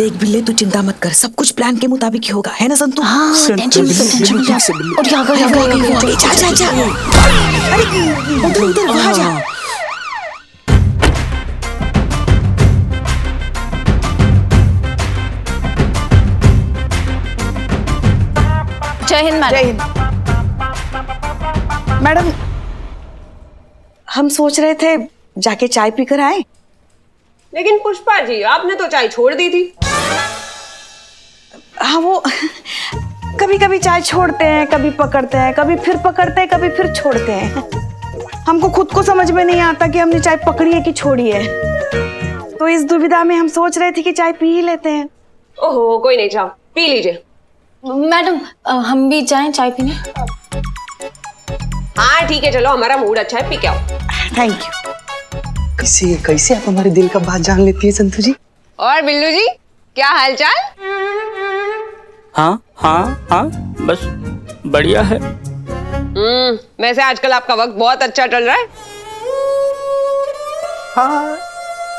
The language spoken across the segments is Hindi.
देख बिल्ले, तू चिंता मत कर, सब कुछ प्लान के मुताबिक ही होगा, है ना संतू? हाँ, टेंशन और क्या जा। अरे उधर उधर वहां जा। जय हिंद जय मैडम। हिंद। मैडम, हम सोच रहे थे जाके चाय पीकर आए। लेकिन पुष्पा जी, आपने तो चाय छोड़ दी थी। हाँ, वो कभी कभी चाय छोड़ते हैं, कभी पकड़ते हैं, कभी फिर पकड़ते हैं, कभी फिर छोड़ते हैं। हमको खुद को समझ में नहीं आता कि हमने चाय पकड़ी है कि छोड़ी है। तो इस दुविधा में हम सोच रहे थे कि चाय पी ही लेते हैं। ओहो, कोई नहीं, जाओ पी लीजिए। मैडम हम भी जाएं चाय पीने? हाँ ठीक है, चलो, हमारा मूड अच्छा है, पी के आओ। Thank you. कैसे कैसे आप हमारे दिल का बात जान लेती है संतू जी? और बिल्लू जी, क्या हालचाल? हाँ हाँ हाँ, बस बढ़िया है। वैसे आजकल आपका वक्त बहुत अच्छा चल रहा है। हाँ,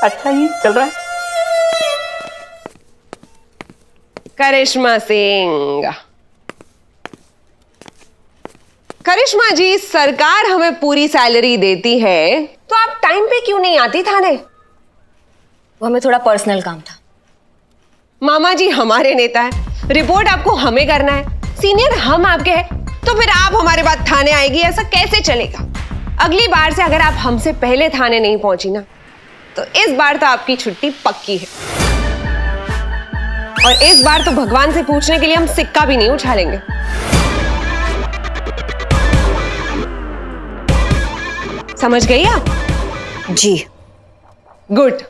अच्छा ही चल रहा है। करिश्मा सिंह। करिश्मा जी, सरकार हमें पूरी सैलरी देती है, तो आप टाइम पे क्यों नहीं आती थाने? वो हमें थोड़ा पर्सनल काम था। मामा जी हमारे नेता है, रिपोर्ट आपको हमें करना है, सीनियर हम आपके हैं, तो फिर आप हमारे बाद थाने आएगी, ऐसा कैसे चलेगा? अगली बार से अगर आप हमसे पहले थाने नहीं पहुंची ना, तो इस बार तो आपकी छुट्टी पक्की है। और इस बार तो भगवान से पूछने के लिए हम सिक्का भी नहीं उछालेंगे। समझ गई आप? जी। गुड।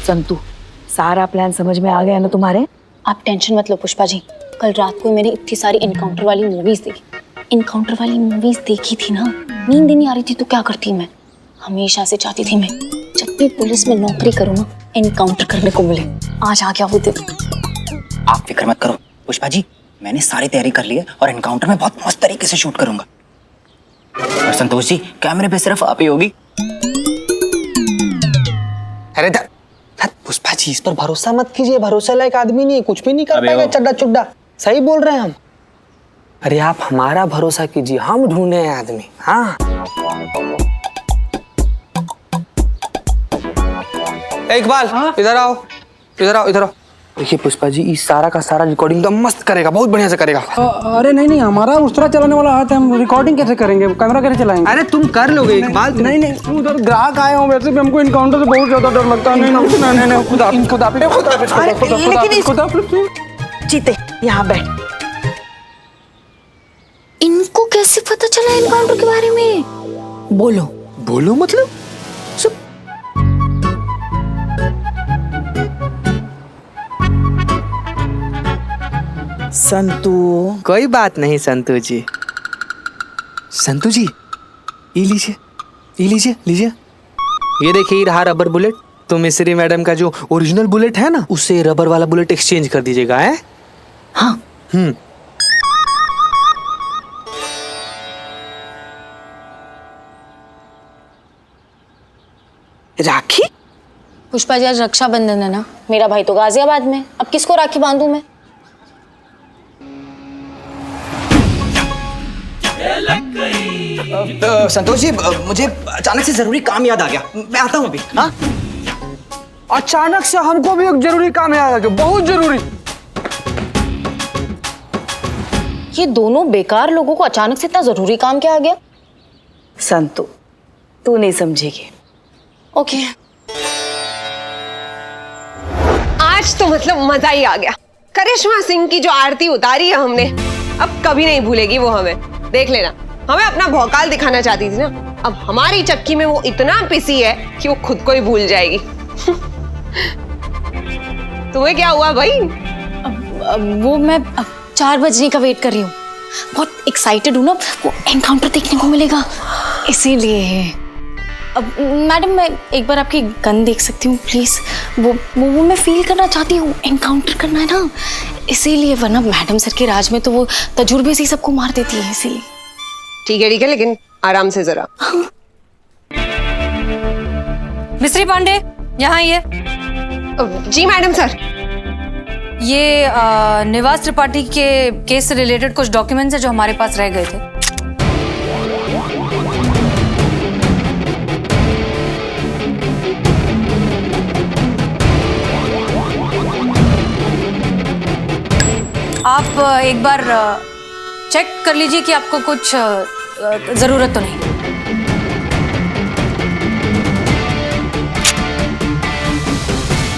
संतू, सारा प्लान समझ में आ गया ना तुम्हारे? आप टेंशन मत लो पुष्पा जी, कल रात को मैंने इतनी सारी इनकाउंटर वाली मूवीज देखी थी ना, नींद ही नहीं आ रही थी, तो क्या करती मैं? हमेशा से चाहती थी मैं जब भी पुलिस में नौकरी करूँ ना, इनकाउंटर करने को मिले। आज आ गया वो दिन। आप फिक्र मत करो पुष्पा जी, मैंने सारी तैयारी कर ली है और एनकाउंटर में बहुत मस्त तरीके से शूट करूंगा। और संतोष जी, कैमरे पे सिर्फ आप ही होगी। अरे पुष्पा जी, इस पर भरोसा मत कीजिए, भरोसा लायक आदमी नहीं है, कुछ भी नहीं कर पाएगा चड्डा चुड्डा। सही बोल रहे हैं हम। अरे आप हमारा भरोसा कीजिए, हम ढूंढे हैं आदमी। हाँ, इकबाल, इधर आओ, इधर आओ, इधर आओ। देखिए पुष्पा जी, इस सारा का सारा रिकॉर्डिंग तो मस्त करेगा, बहुत बढ़िया से करेगा। अरे नहीं, हमारा उस तरह चलाने वाला हाथ है, हम रिकॉर्डिंग कैसे करेंगे, कैमरा कैसे चलाएंगे? अरे तुम कर लोगे इकबाल। नहीं, उधर ग्राहक आए हो, वैसे भी हमको इनकाउंटर से बहुत ज्यादा डर लगता है। नहीं, खुदा जीते, यहाँ बैठ। इनको कैसे पता चला इनकाउंटर के बारे में? बोलो मतलब संतू, कोई बात नहीं संतू जी। संतू जी, ये लीजिए। ये देखिए, रहा रबर बुलेट। तो मिस्री मैडम का जो ओरिजिनल बुलेट है ना, उससे रबर वाला बुलेट एक्सचेंज कर दीजिएगा। है? हाँ। राखी? पुष्पा जी, आज रक्षाबंधन है ना, मेरा भाई तो गाजियाबाद में, अब किसको राखी बांधूं मैं? संतोष जी, मुझे अचानक से जरूरी काम याद आ गया, मैं आता हूँ अभी। हाँ, अचानक से हमको भी एक जरूरी काम याद आ गया, बहुत जरूरी। ये दोनों बेकार लोगों को अचानक से इतना जरूरी काम क्या आ गया? संतू, तू नहीं समझेगी। ओके। आज तो मतलब मजा ही आ गया। करिश्मा सिंह की जो आरती उतारी है हमने, अब कभी नहीं भूलेगी वो हमें। देख लेना, हमें अपना भौकाल दिखाना चाहती थी ना, अब हमारी चक्की में वो इतना पिसी है कि वो खुद को ही भूल जाएगी। तुम्हें क्या हुआ भाई? वो मैं 4 बजने का वेट कर रही हूँ, बहुत एक्साइटेड हूँ ना, वो एनकाउंटर देखने को मिलेगा, इसीलिए। अब मैडम, मैं एक बार आपकी गन देख सकती हूँ प्लीज? वो मैं फील करना चाहती हूँ, एनकाउंटर करना है ना, इसीलिए। वरना मैडम सर के राज में तो वो तजुर्बे से ही सबको मार देती है, इसीलिए। ठीक है, लेकिन आराम से जरा। मिस्त्री पांडे, यहाँ आइए। जी मैडम सर। ये निवास त्रिपाठी के केस से रिलेटेड कुछ डॉक्यूमेंट्स हैं जो हमारे पास रह गए थे। आप एक बार चेक कर लीजिए कि आपको कुछ जरूरत तो नहीं।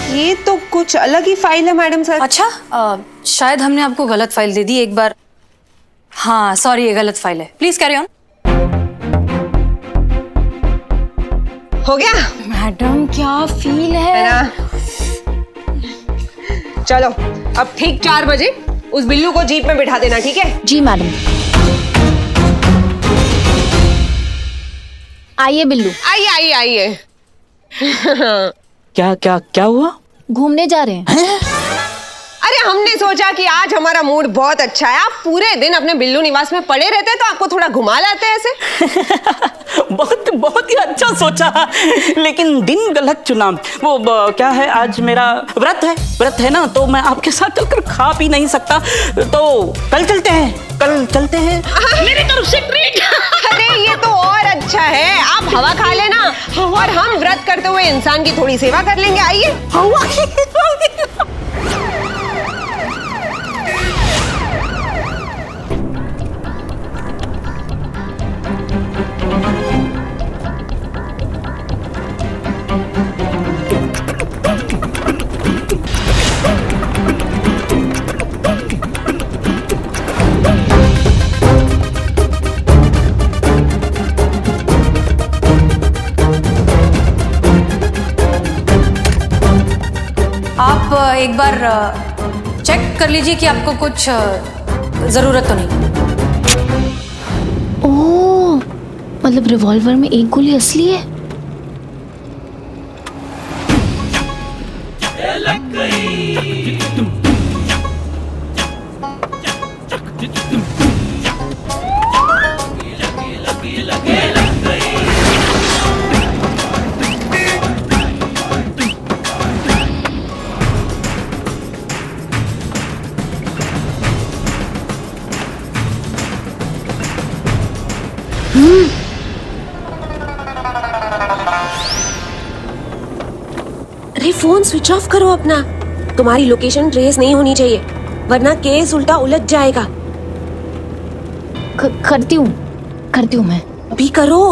ये तो कुछ अलग ही फाइल है मैडम सर। अच्छा, शायद हमने आपको गलत फाइल दे दी एक बार। हाँ सॉरी, ये गलत फाइल है। Please carry on. हो गया मैडम, क्या फील है ना? चलो अब ठीक 4 बजे उस बिल्लू को जीप में बिठा देना, ठीक है? जी मैडम। आइए बिल्लू। आइए आइए आइए। क्या क्या क्या हुआ? घूमने जा रहे हैं। अरे हमने सोचा कि आज हमारा मूड बहुत अच्छा है, आप पूरे दिन अपने बिल्लू निवास में पड़े रहते हैं तो आपको थोड़ा घुमा लाते हैं ऐसे। बहुत बहुत ही अच्छा सोचा, लेकिन दिन गलत चुना। वो क्या है, आज मेरा व्रत है ना, तो मैं आपके साथ चलकर खा पी नहीं सकता, तो कल चलते हैं। मेरी तरफ से ट्रीट। अरे ये तो और अच्छा है, आप हवा खा लेना और हम व्रत करते हुए इंसान की थोड़ी सेवा कर लेंगे। आइए। हवा आप एक बार चेक कर लीजिए कि आपको कुछ जरूरत तो नहीं। ओह, मतलब रिवॉल्वर में एक गोली असली है। अरे फोन स्विच ऑफ करो अपना, तुम्हारी लोकेशन ट्रेस नहीं होनी चाहिए वरना केस उल्टा उलझ जाएगा। करती हूँ मैं। अभी करो।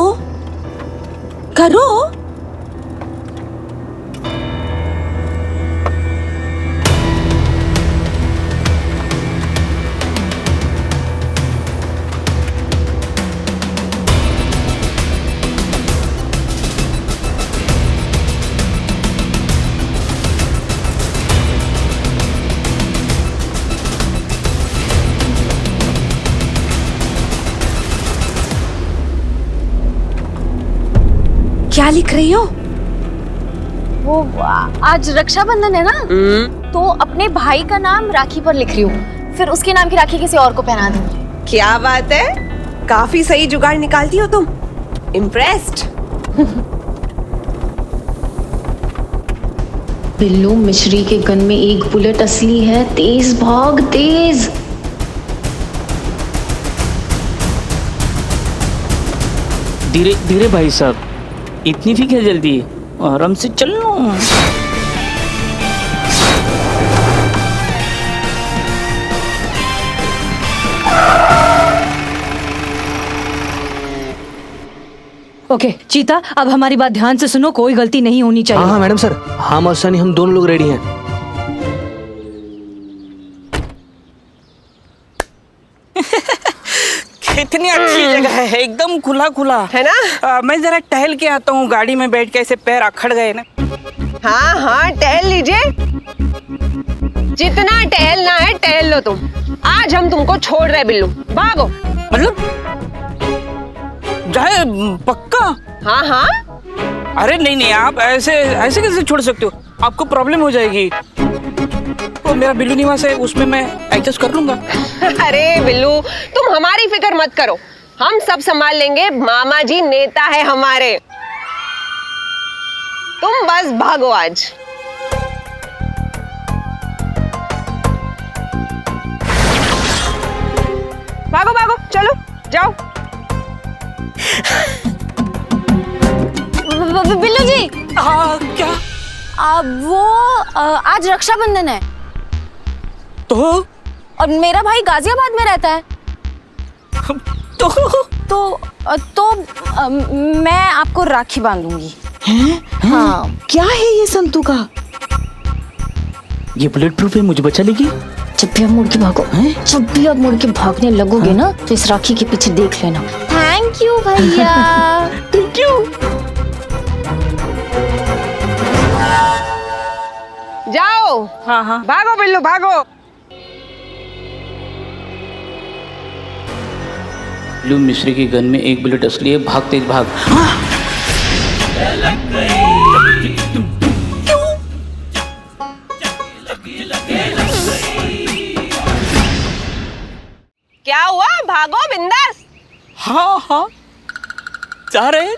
क्या लिख रही हो? वो आज रक्षाबंधन है ना, तो अपने भाई का नाम राखी पर लिख रही हूँ, फिर उसके नाम की राखी किसी और को पहना दूंगी। क्या बात है, काफी सही जुगाड़ निकालती हो तुम। इम्प्रेस्ड। बिल्लू मिश्री के गन में एक बुलेट असली है। तेज भाग, तेज। धीरे धीरे भाई साहब, इतनी भी क्या जल्दी है, आराम से चलो। ओके चीता, अब हमारी बात ध्यान से सुनो, कोई गलती नहीं होनी चाहिए। हाँ मैडम सर, हम और सनी हम दोनों लोग रेडी हैं। कितनी अच्छी जगह है, एकदम खुला खुला है ना? मैं जरा टहल के आता हूँ, गाड़ी में बैठ के ऐसे पैर अखड़ गए ना। हाँ टहल लीजिए, जितना टहलना है टहल लो तुम। आज हम तुमको छोड़ रहे बिल्लू, भागो। मतलब जाए पक्का? हाँ। अरे नहीं, आप ऐसे कैसे छोड़ सकते हो, आपको प्रॉब्लम हो जाएगी। तो मेरा बिल्लू निवास है, उसमें मैं एडजस्ट कर लूंगा। अरे बिल्लू, तुम हमारी फिक्र मत करो, हम सब संभाल लेंगे। मामा जी नेता है हमारे, तुम बस भागो आज। भागो भागो, चलो जाओ। बिल्लू जी, क्या? वो आज रक्षाबंधन है तो और मेरा भाई गाजियाबाद में रहता है। तो मैं आपको राखी बांधूंगी। हैं? हाँ। क्या है ये संतू का? ये बुलेट प्रूफ है, मुझे बचा लेगी। जब भी आप मुड़ के भागो, जब भी आप मुड़ के भागने लगोगे ना, तो इस राखी के पीछे देख लेना। थैंक यू भैया। Thank you. जाओ। हाँ हाँ। भागो बिल्लू भागो। बिल्लू मिश्री की गन में एक बुलेट असली है, भाग तेज भाग। क्या हुआ? भागो बिंदास। हाँ हाँ जा रहे हैं।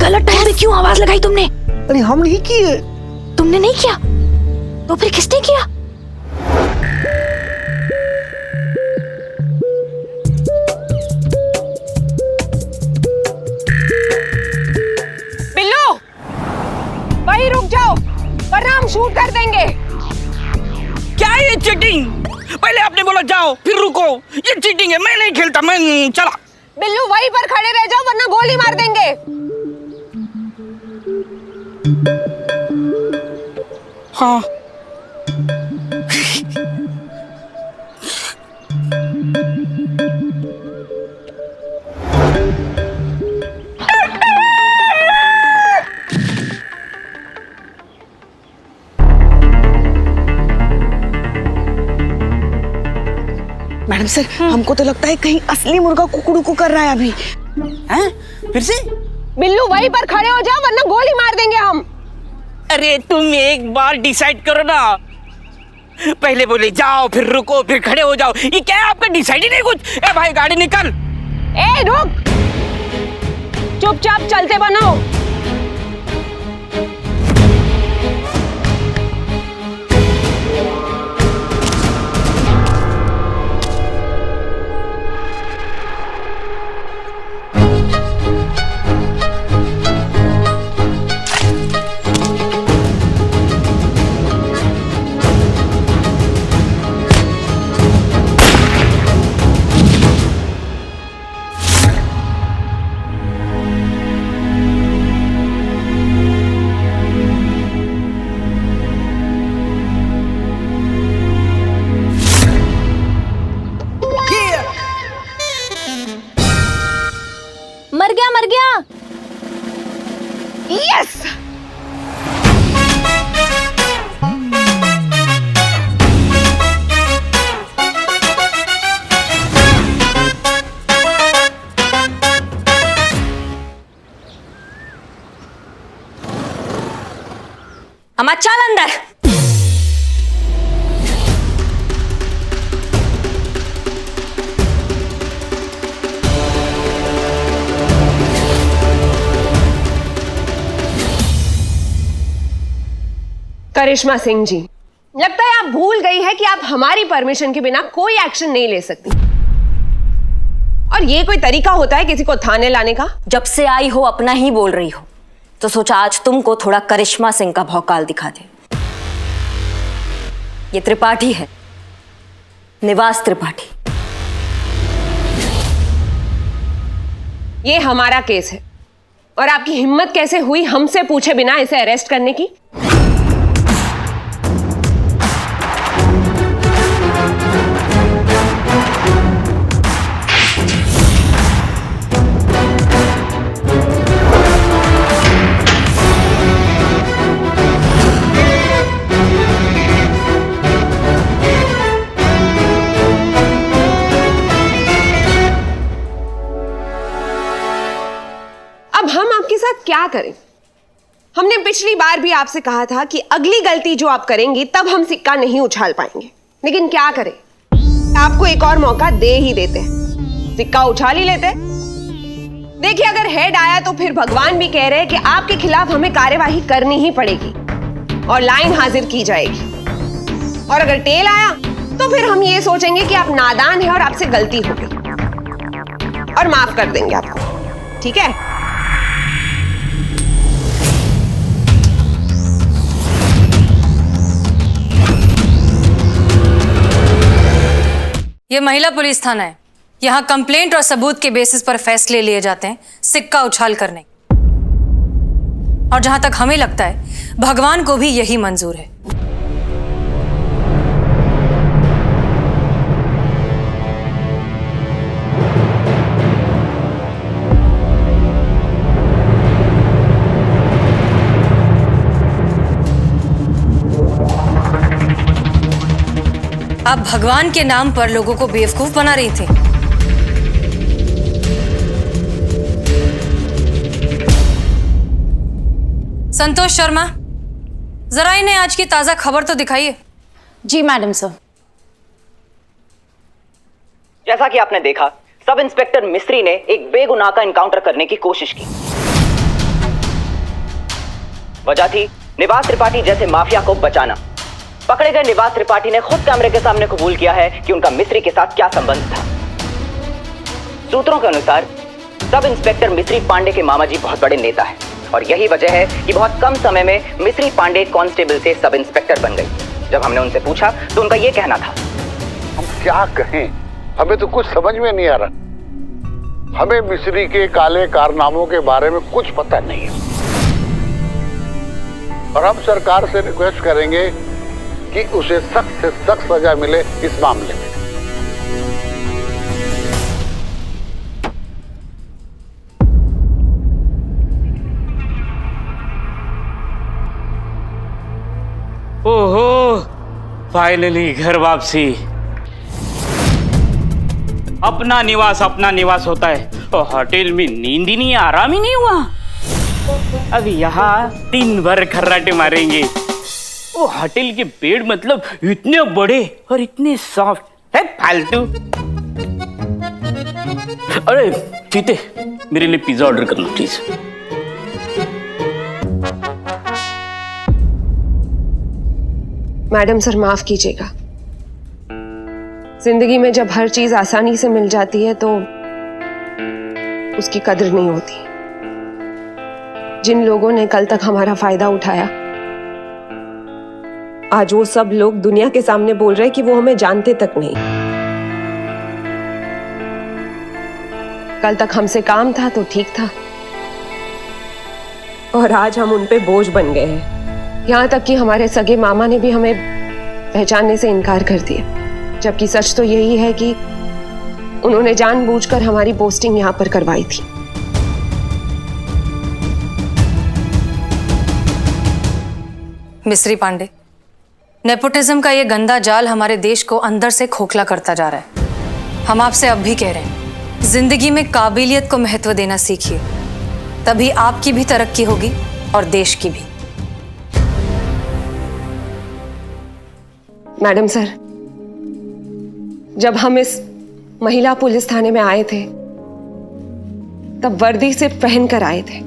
गलत टाइम पे क्यों आवाज लगाई तुमने? अरे हम नहीं किए। तुमने नहीं किया तो फिर किसने किया? बिल्लू वहीं रुक जाओ वरना हम शूट कर देंगे। क्या ये चीटिंग? पहले आपने बोला जाओ फिर रुको, ये चीटिंग है। मैं नहीं खेलता, मैं चला। बिल्लू वहीं पर खड़े रह जाओ वरना गोली मार देंगे। हाँ मैडम सर, हमको तो लगता है कहीं असली मुर्गा कुकड़ू कर रहा है अभी। हैं? फिर से? बिल्लू वहीं पर खड़े हो जाओ वरना गोली मार देंगे हम। अरे तुम एक बार डिसाइड करो ना। पहले बोले जाओ फिर रुको फिर खड़े हो जाओ, ये क्या है आपका? डिसाइड ही नहीं कुछ। ए भाई गाड़ी निकल। ए रुक, चुपचाप चलते बनो। मर गया। यस। अम्मा चल अंदर। करिश्मा सिंह जी, लगता है आप भूल गई है कि आप हमारी परमिशन के बिना कोई एक्शन नहीं ले सकती। और ये कोई तरीका होता है किसी को थाने लाने का? जब से आई हो अपना ही बोल रही हो, तो सोचा आज तुमको थोड़ा करिश्मा सिंह का भौकाल दिखा दे। ये त्रिपाठी है, निवास त्रिपाठी। ये हमारा केस है और आपकी हिम्मत कैसे हुई हमसे पूछे बिना इसे अरेस्ट करने की? अब हम आपके साथ क्या करें? हमने पिछली बार भी आपसे कहा था कि अगली गलती जो आप करेंगी तब हम सिक्का नहीं उछाल पाएंगे, लेकिन क्या करें, आपको एक और मौका दे ही देते हैं, सिक्का उछाल ही लेते। देखिए, अगर हेड आया तो फिर भगवान भी कह रहे हैं कि आपके खिलाफ हमें कार्यवाही करनी ही पड़ेगी और लाइन हाजिर की जाएगी। और अगर टेल आया तो फिर हम ये सोचेंगे कि आप नादान हैं और आपसे गलती हो गई और माफ कर देंगे आपको, ठीक है? ये महिला पुलिस थाना है। यहाँ कंप्लेंट और सबूत के बेसिस पर फैसले लिए जाते हैं, सिक्का उछाल करने। और जहां तक हमें लगता है भगवान को भी यही मंजूर है। आप भगवान के नाम पर लोगों को बेवकूफ बना रही थी। संतोष शर्मा, जरा इन्हें आज की ताजा खबर तो दिखाइए। जी मैडम सर। जैसा कि आपने देखा, सब इंस्पेक्टर मिस्त्री ने एक बेगुनाह का एनकाउंटर करने की कोशिश की। वजह थी निवास त्रिपाठी जैसे माफिया को बचाना। पकड़े गए निवास त्रिपाठी ने खुद कैमरे के सामने कबूल किया है कि उनका मिस्त्री के साथ क्या संबंध था। सूत्रों के अनुसार सब इंस्पेक्टर मिस्त्री पांडे के मामा जी बहुत बड़े नेता हैं और यही वजह है कि बहुत कम समय में मिस्त्री पांडे कांस्टेबल से सब इंस्पेक्टर बन गई। जब हमने उनसे पूछा तो उनका यह कहना था, हम क्या कहें, हमें तो कुछ समझ में नहीं आ रहा। हमें मिस्री के काले कारनामों के बारे में कुछ पता नहीं है और हम सरकार से रिक्वेस्ट करेंगे कि उसे सख्त से सख्त सजा मिले इस मामले में। ओहो, फाइनली घर वापसी। अपना निवास होता है और होटल में नींद ही नहीं, आराम ही नहीं हुआ। अब यहाँ दिन भर खर्राटे मारेंगे। वो होटल के बेड मतलब इतने बड़े और इतने सॉफ्ट है, फालतू। अरे चीते, मेरे लिए पिज्जा ऑर्डर कर लो प्लीज। मैडम सर, माफ कीजिएगा। जिंदगी में जब हर चीज आसानी से मिल जाती है तो उसकी कदर नहीं होती। जिन लोगों ने कल तक हमारा फायदा उठाया, आज वो सब लोग दुनिया के सामने बोल रहे हैं कि वो हमें जानते तक नहीं। कल तक हमसे काम था तो ठीक था और आज हम उन पे बोझ बन गए हैं। यहां तक कि हमारे सगे मामा ने भी हमें पहचानने से इनकार कर दिया, जबकि सच तो यही है कि उन्होंने जानबूझकर हमारी पोस्टिंग यहां पर करवाई थी। मिस्री पांडे, नेपोटिज्म का ये गंदा जाल हमारे देश को अंदर से खोखला करता जा रहा है। हम आपसे अब भी कह रहे हैं, जिंदगी में काबिलियत को महत्व देना सीखिए, तभी आपकी भी तरक्की होगी और देश की भी। मैडम सर, जब हम इस महिला पुलिस थाने में आए थे तब वर्दी से पहन कर आए थे,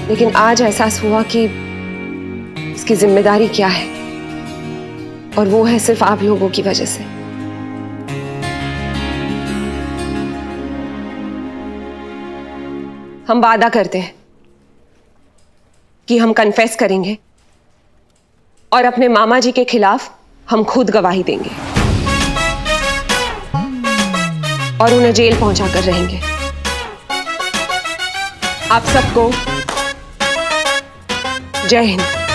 लेकिन आज एहसास हुआ कि इसकी जिम्मेदारी क्या है, और वो है सिर्फ आप लोगों की वजह से। हम वादा करते हैं कि हम कन्फेस करेंगे और अपने मामा जी के खिलाफ हम खुद गवाही देंगे और उन्हें जेल पहुंचा कर रहेंगे। आप सबको जय हिंद।